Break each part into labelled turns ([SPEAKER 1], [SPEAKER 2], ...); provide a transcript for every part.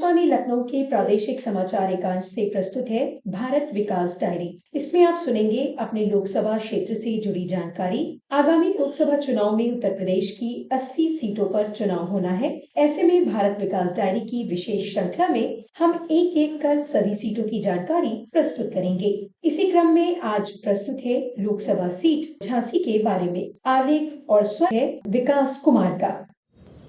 [SPEAKER 1] आकाशवाणी लखनऊ के प्रादेशिक समाचार एकांश से प्रस्तुत है भारत विकास डायरी। इसमें आप सुनेंगे अपने लोकसभा क्षेत्र से जुड़ी जानकारी। आगामी लोकसभा चुनाव में उत्तर प्रदेश की 80 सीटों पर चुनाव होना है। ऐसे में भारत विकास डायरी की विशेष श्रृंखला में हम एक एक कर सभी सीटों की जानकारी प्रस्तुत करेंगे। इसी क्रम में आज प्रस्तुत है लोकसभा सीट झांसी के बारे में। आलेख और स्वर है विकास कुमार का।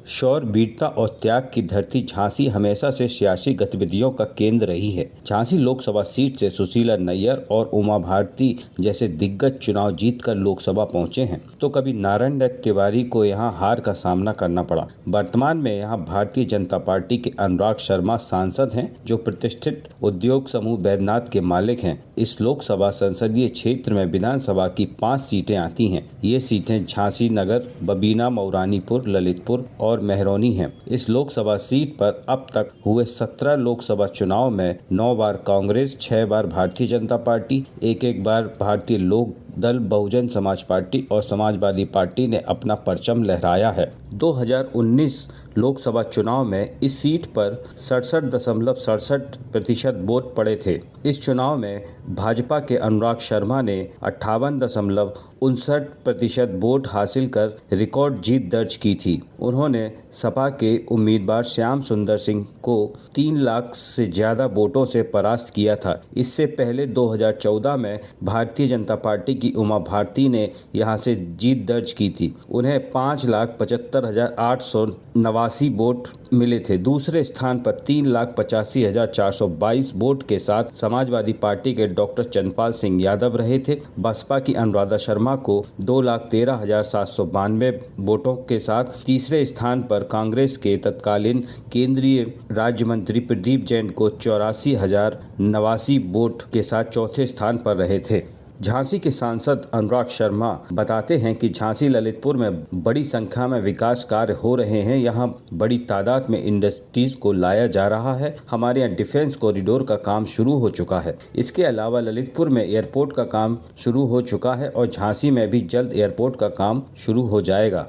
[SPEAKER 2] शौर्य, वीरता और त्याग की धरती झांसी हमेशा से सियासी गतिविधियों का केंद्र रही है। झांसी लोकसभा सीट से सुशीला नैयर और उमा भारती जैसे दिग्गज चुनाव जीतकर लोकसभा पहुंचे हैं, तो कभी नारायण दत्त तिवारी को यहां हार का सामना करना पड़ा। वर्तमान में यहां भारतीय जनता पार्टी के अनुराग शर्मा सांसद हैं, जो प्रतिष्ठित उद्योग समूह बैद्यनाथ के मालिक हैं। इस लोकसभा संसदीय क्षेत्र में विधानसभा की 5 सीटें आती हैं। ये सीटें झांसी नगर, बबीना, मऊरानीपुर, ललितपुर और मेहरौनी हैं। इस लोकसभा सीट पर अब तक हुए 17 लोकसभा चुनाव में 9 बार कांग्रेस, 6 बार भारतीय जनता पार्टी, एक बार भारतीय लोक दल, बहुजन समाज पार्टी और समाजवादी पार्टी ने अपना परचम लहराया है। 2019 लोकसभा चुनाव में इस सीट पर 67.67% वोट पड़े थे। इस चुनाव में भाजपा के अनुराग शर्मा ने 58.59% वोट हासिल कर रिकॉर्ड जीत दर्ज की थी। उन्होंने सपा के उम्मीदवार श्याम सुंदर सिंह को 3 लाख से ज्यादा वोटों से परास्त किया था। इससे पहले 2014 में भारतीय जनता पार्टी की उमा भारती ने यहां से जीत दर्ज की थी। उन्हें 5,75,889 वोट मिले थे। दूसरे स्थान पर 3,85,422 वोट के साथ समाजवादी पार्टी के डॉक्टर चंद्रपाल सिंह यादव रहे थे। बसपा की अनुराधा शर्मा को 2,13,792 वोटों के साथ तीसरे स्थान पर, कांग्रेस के तत्कालीन केंद्रीय राज्य मंत्री प्रदीप जैन को 84,089 वोट के साथ चौथे स्थान पर रहे थे। झांसी के सांसद अनुराग शर्मा बताते हैं कि झांसी ललितपुर में बड़ी संख्या में विकास कार्य हो रहे हैं। यहाँ बड़ी तादाद में इंडस्ट्रीज को लाया जा रहा है। हमारे यहाँ डिफेंस कॉरिडोर का काम शुरू हो चुका है। इसके अलावा ललितपुर में एयरपोर्ट का काम शुरू हो चुका है और झांसी में भी जल्द एयरपोर्ट का काम शुरू हो जाएगा।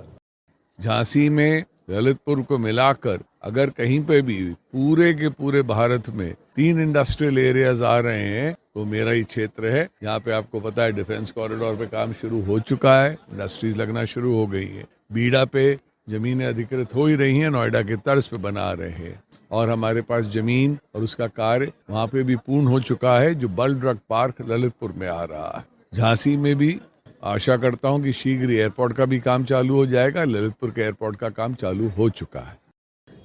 [SPEAKER 3] झांसी में ललितपुर को मिलाकर अगर कहीं पे भी पूरे के पूरे भारत में 3 इंडस्ट्रियल एरियाज आ रहे हैं तो मेरा ही क्षेत्र है। यहाँ पे आपको पता है डिफेंस कॉरिडोर पे काम शुरू हो चुका है, इंडस्ट्रीज लगना शुरू हो गई है। बीड़ा पे जमीनें अधिकृत हो ही रही हैं, नोएडा के तर्ज पे बना रहे हैं और हमारे पास जमीन और उसका कार्य वहाँ पे भी पूर्ण हो चुका है, जो बल ड्रग पार्क ललितपुर में आ रहा है। झांसी में भी आशा करता हूँ कि शीघ्र एयरपोर्ट का भी काम चालू हो जाएगा। ललितपुर के एयरपोर्ट का काम चालू हो चुका है।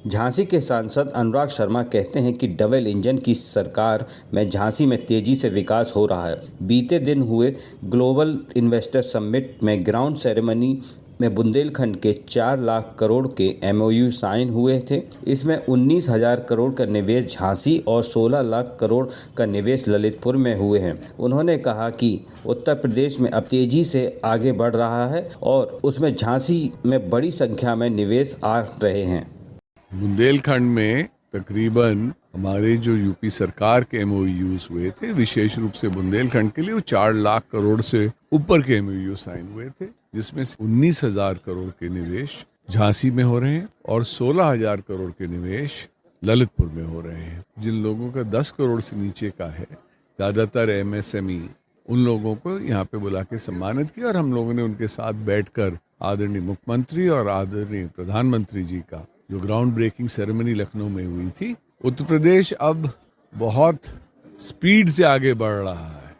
[SPEAKER 2] झांसी के सांसद अनुराग शर्मा कहते हैं कि डबल इंजन की सरकार में झांसी में तेजी से विकास हो रहा है। बीते दिन हुए ग्लोबल इन्वेस्टर समिट में ग्राउंड सेरेमनी में बुंदेलखंड के 4 लाख करोड़ के MOU साइन हुए थे। इसमें 19,000 करोड़ का निवेश झांसी और 16 लाख करोड़ का निवेश ललितपुर में हुए हैं। उन्होंने कहा कि उत्तर प्रदेश में अब तेजी से आगे बढ़ रहा है और उसमें झांसी में बड़ी संख्या में निवेश आ रहे हैं।
[SPEAKER 3] बुंदेलखंड में तकरीबन हमारे जो यूपी सरकार के MOUs हुए थे, विशेष रूप से बुंदेलखंड के लिए, वो 4 लाख करोड़ से ऊपर के MOU साइन हुए थे, जिसमें से 19,000 करोड़ के निवेश झांसी में हो रहे हैं और 16,000 करोड़ के निवेश ललितपुर में हो रहे हैं। जिन लोगों का 10 करोड़ से नीचे का है, ज्यादातर MSME, उन लोगों को यहाँ पे बुला के सम्मानित किया और हम लोगों ने उनके साथ बैठकर आदरणीय मुख्यमंत्री और आदरणीय प्रधानमंत्री जी का जो ग्राउंड ब्रेकिंग सेरेमनी लखनऊ में हुई थी। उत्तर प्रदेश अब बहुत स्पीड से आगे बढ़ रहा है।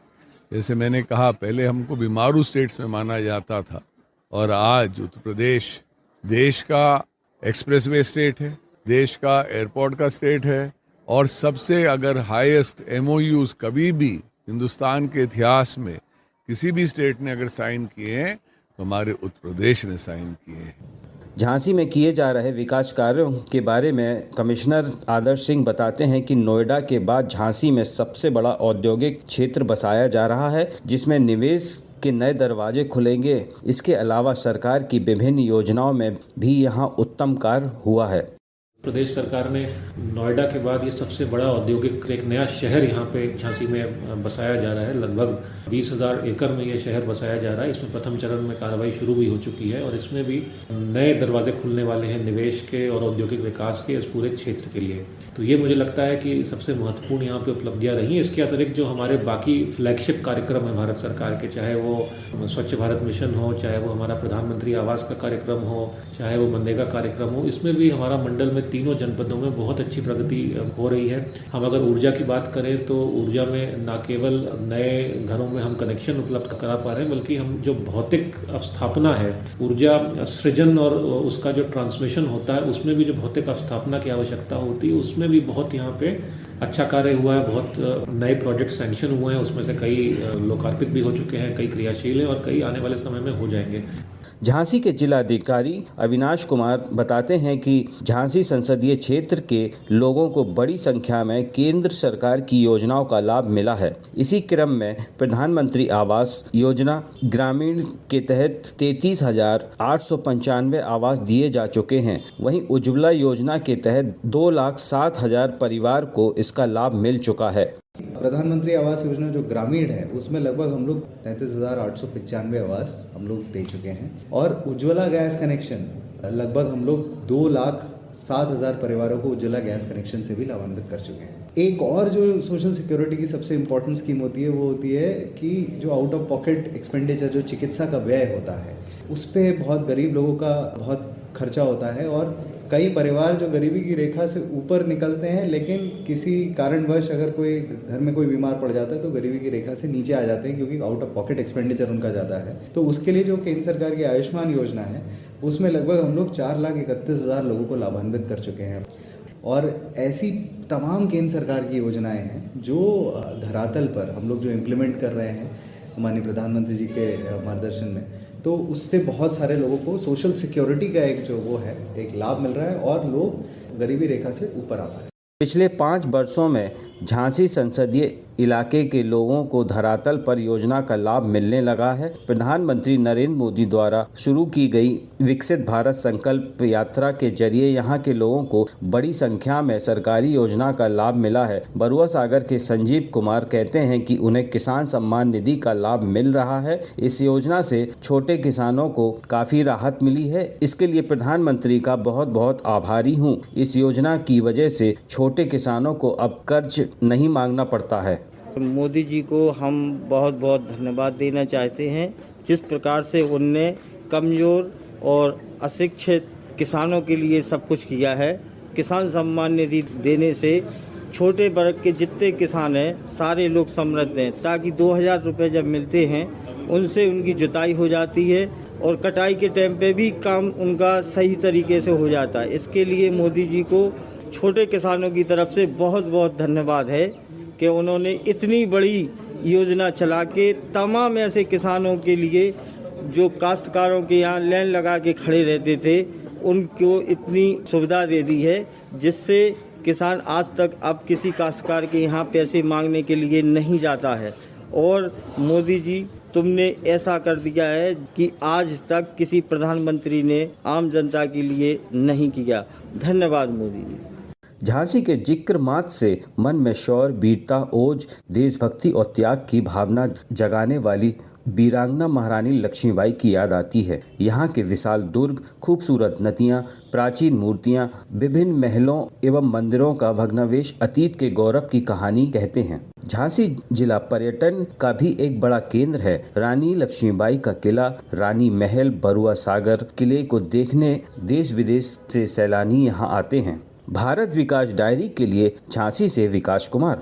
[SPEAKER 3] जैसे मैंने कहा, पहले हमको बीमारू स्टेट्स में माना जाता था और आज उत्तर प्रदेश देश का एक्सप्रेसवे स्टेट है, देश का एयरपोर्ट का स्टेट है और सबसे अगर हाईएस्ट MOUs कभी भी हिंदुस्तान के इतिहास में किसी भी स्टेट ने अगर साइन किए हैं तो हमारे उत्तर प्रदेश ने साइन किए हैं।
[SPEAKER 2] झांसी में किए जा रहे विकास कार्यों के बारे में कमिश्नर आदर्श सिंह बताते हैं कि नोएडा के बाद झांसी में सबसे बड़ा औद्योगिक क्षेत्र बसाया जा रहा है, जिसमें निवेश के नए दरवाजे खुलेंगे। इसके अलावा सरकार की विभिन्न योजनाओं में भी यहां उत्तम कार्य हुआ है।
[SPEAKER 4] प्रदेश सरकार ने नोएडा के बाद ये सबसे बड़ा औद्योगिक एक नया शहर यहाँ पे झांसी में बसाया जा रहा है। लगभग 20,000 एकड़ में ये शहर बसाया जा रहा है। इसमें प्रथम चरण में कार्रवाई शुरू भी हो चुकी है और इसमें भी नए दरवाजे खुलने वाले हैं निवेश के और औद्योगिक विकास के इस पूरे क्षेत्र के लिए। तो ये मुझे लगता है कि सबसे महत्वपूर्ण यहाँ पे उपलब्धियाँ रही। इसके अतिरिक्त जो हमारे बाकी फ्लैगशिप कार्यक्रम है भारत सरकार के, चाहे वो स्वच्छ भारत मिशन हो, चाहे वो हमारा प्रधानमंत्री आवास का कार्यक्रम हो, चाहे वो मनरेगा कार्यक्रम हो, इसमें भी हमारा मंडल में तीनों जनपदों में बहुत अच्छी प्रगति हो रही है। हम अगर ऊर्जा की बात करें तो ऊर्जा में न केवल नए घरों में हम कनेक्शन उपलब्ध करा पा रहे हैं, बल्कि हम जो भौतिक अवस्थापना है, ऊर्जा सृजन और उसका जो ट्रांसमिशन होता है, उसमें भी जो भौतिक अवस्थापना की आवश्यकता होती है, उसमें भी बहुत यहाँ पे अच्छा कार्य हुआ है। बहुत नए प्रोजेक्ट सैंक्शन हुए हैं, उसमें से कई लोकार्पित भी हो चुके हैं, कई क्रियाशील हैं और कई आने वाले समय में हो जाएंगे।
[SPEAKER 2] झांसी के जिलाधिकारी अविनाश कुमार बताते हैं कि झांसी संसदीय क्षेत्र के लोगों को बड़ी संख्या में केंद्र सरकार की योजनाओं का लाभ मिला है। इसी क्रम में प्रधानमंत्री आवास योजना ग्रामीण के तहत 33,895 आवास दिए जा चुके हैं। वहीं उज्ज्वला योजना के तहत 2,07,000 परिवार को इसका लाभ मिल चुका है।
[SPEAKER 5] प्रधानमंत्री आवास योजना जो ग्रामीण है उसमें लगभग हम लोग 33,895 आवास हम लोग दे चुके हैं और उज्ज्वला गैस कनेक्शन लगभग हम लोग 2,07,000 परिवारों को उज्ज्वला गैस कनेक्शन से भी लाभान्वित कर चुके हैं। एक और जो सोशल सिक्योरिटी की सबसे इम्पोर्टेंट स्कीम होती है वो होती है कि जो आउट ऑफ पॉकेट एक्सपेंडिचर, जो चिकित्सा का व्यय होता है, उस पर बहुत गरीब लोगों का बहुत खर्चा होता है और कई परिवार जो गरीबी की रेखा से ऊपर निकलते हैं, लेकिन किसी कारणवश अगर कोई घर में कोई बीमार पड़ जाता है तो गरीबी की रेखा से नीचे आ जाते हैं क्योंकि आउट ऑफ पॉकेट एक्सपेंडिचर उनका ज़्यादा है। तो उसके लिए जो केंद्र सरकार की आयुष्मान योजना है उसमें लगभग हम लोग 4,31,000 लोगों को लाभान्वित कर चुके हैं। और ऐसी तमाम केंद्र सरकार की योजनाएं हैं जो धरातल पर हम लोग जो इम्प्लीमेंट कर रहे हैं माननीय प्रधानमंत्री जी के मार्गदर्शन में, तो उससे बहुत सारे लोगों को सोशल सिक्योरिटी का एक जो वो है एक लाभ मिल रहा है और लोग गरीबी रेखा से ऊपर आ पा रहे हैं।
[SPEAKER 2] पिछले 5 वर्षों में झांसी संसदीय इलाके के लोगों को धरातल पर योजना का लाभ मिलने लगा है। प्रधानमंत्री नरेंद्र मोदी द्वारा शुरू की गई विकसित भारत संकल्प यात्रा के जरिए यहाँ के लोगों को बड़ी संख्या में सरकारी योजना का लाभ मिला है। बरुआ सागर के संजीव कुमार कहते हैं कि उन्हें किसान सम्मान निधि का लाभ मिल रहा है। इस योजना से छोटे किसानों को काफी राहत मिली है। इसके लिए प्रधानमंत्री का बहुत बहुत आभारी हूँ। इस योजना की वजह से छोटे किसानों को अब कर्ज नहीं मांगना पड़ता है।
[SPEAKER 6] मोदी जी को हम बहुत बहुत धन्यवाद देना चाहते हैं। जिस प्रकार से उनने कमज़ोर और अशिक्षित किसानों के लिए सब कुछ किया है। किसान सम्मान निधि देने से छोटे वर्ग के जितने किसान हैं सारे लोग समृद्ध हैं, ताकि 2,000 रुपये जब मिलते हैं उनसे उनकी जुताई हो जाती है और कटाई के टाइम पे भी काम उनका सही तरीके से हो जाता है। इसके लिए मोदी जी को छोटे किसानों की तरफ से बहुत बहुत धन्यवाद है कि उन्होंने इतनी बड़ी योजना चला के तमाम ऐसे किसानों के लिए जो काश्तकारों के यहाँ लाइन लगा के खड़े रहते थे उनको इतनी सुविधा दे दी है, जिससे किसान आज तक अब किसी काश्तकार के यहाँ पैसे मांगने के लिए नहीं जाता है। और मोदी जी तुमने ऐसा कर दिया है कि आज तक किसी प्रधानमंत्री ने आम जनता के लिए नहीं किया। धन्यवाद मोदी जी।
[SPEAKER 2] झांसी के जिक्र मात्र से मन में शौर्य, वीरता, ओज, देशभक्ति और त्याग की भावना जगाने वाली वीरांगना महारानी लक्ष्मीबाई की याद आती है। यहाँ के विशाल दुर्ग, खूबसूरत नदियाँ, प्राचीन मूर्तियाँ, विभिन्न महलों एवं मंदिरों का भग्नावशेष अतीत के गौरव की कहानी कहते हैं। झांसी जिला पर्यटन का भी एक बड़ा केंद्र है। रानी लक्ष्मीबाई का किला, रानी महल, बरुआ सागर किले को देखने देश विदेश से सैलानी यहाँ आते हैं। भारत विकास डायरी के लिए झांसी से विकास कुमार।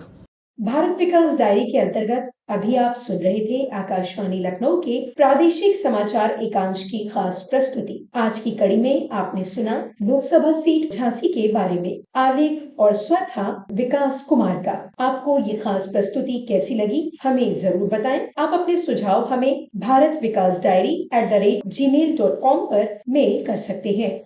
[SPEAKER 1] भारत विकास डायरी के अंतर्गत अभी आप सुन रहे थे आकाशवाणी लखनऊ के प्रादेशिक समाचार एकांश की खास प्रस्तुति। आज की कड़ी में आपने सुना लोकसभा सीट झांसी के बारे में। आलेख और स्वर था विकास कुमार का। आपको ये खास प्रस्तुति कैसी लगी हमें जरूर बताएं। आप अपने सुझाव हमें bharatvikasdiary@gmail.com पर मेल कर सकते हैं।